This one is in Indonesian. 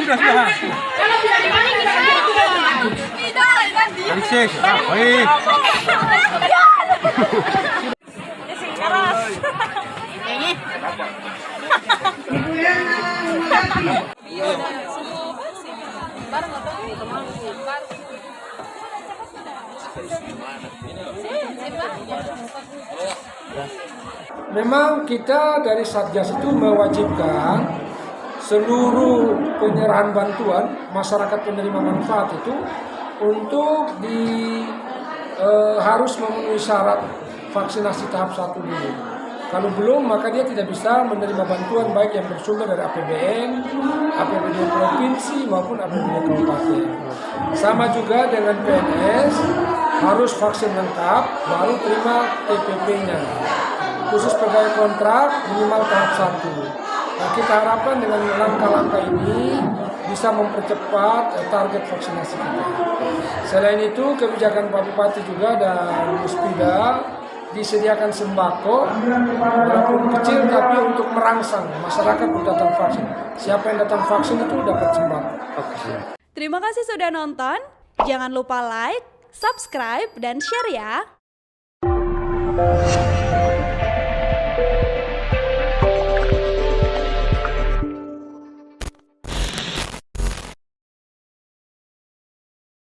Sudah. Kalau bisa dibalik kita. Tidak, baik. Memang kita dari Satgas itu mewajibkan seluruh penyerahan bantuan masyarakat penerima manfaat itu untuk harus memenuhi syarat vaksinasi tahap 1 dulu. Kalau belum, maka dia tidak bisa menerima bantuan baik yang bersumber dari APBN, APBD provinsi maupun APBD kabupaten. Sama juga dengan PNS, harus vaksin lengkap baru terima TPP-nya. Khusus pegawai kontrak minimal tahap 1. Nah, kita harapkan dengan langkah-langkah ini bisa mempercepat target vaksinasi kita. Selain itu, kebijakan Pak Bupati juga dan Muspida disediakan sembako walaupun kecil tapi untuk merangsang masyarakat untuk datang vaksin. Siapa yang datang vaksin itu dapat sembako. Terima kasih sudah nonton. Jangan lupa like, subscribe, dan share ya.